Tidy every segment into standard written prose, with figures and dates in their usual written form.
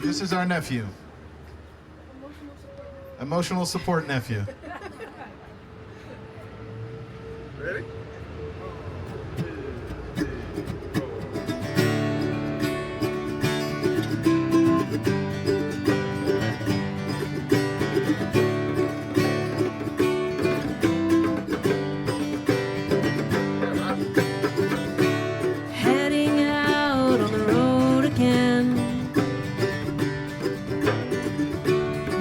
This is our nephew. Emotional support nephew. Ready? Heading out on the road again.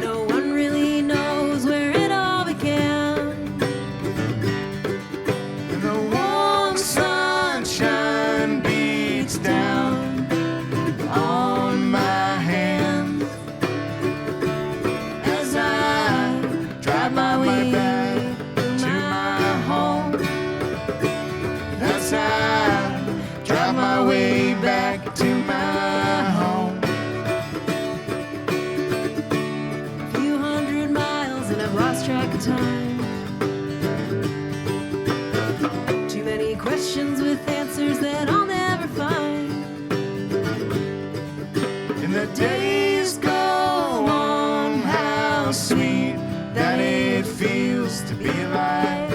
No one really knows where it all began. And the warm sunshine beats down on my hands as I drive my way back to my home. As I drive my way back to my home. A few hundred miles and I've lost track of time. Too many questions with answers that I'll never find. And the days go on, how sweet that it feels to be alive.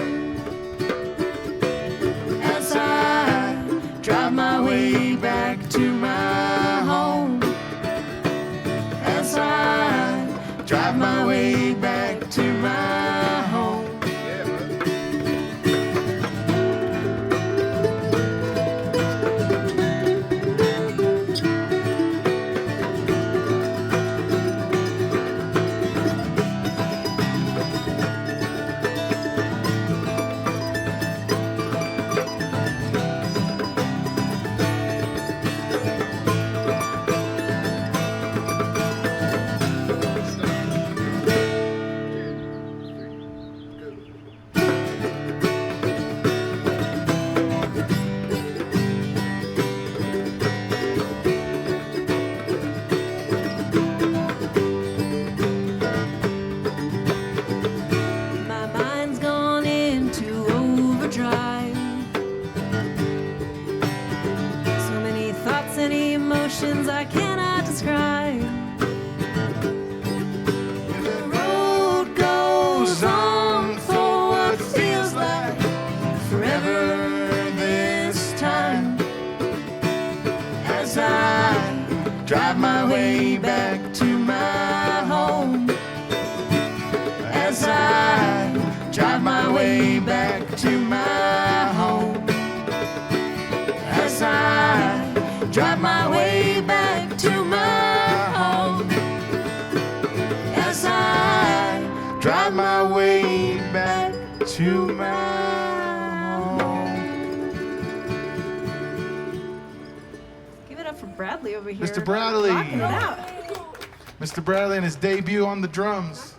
As I drive my way back to my home. As I drive my way back to my home. My mind's gone into overdrive. So many thoughts and emotions I cannot describe. And the road goes on for what feels like forever this time. As I drive my way back to my home. As I drive my way back to my home. As I drive my way back to my home. As I drive my way back to my home. Give it up for Bradley over here. Mr. Bradley. Rocking it out. Mr. Bradley and his debut on the drums.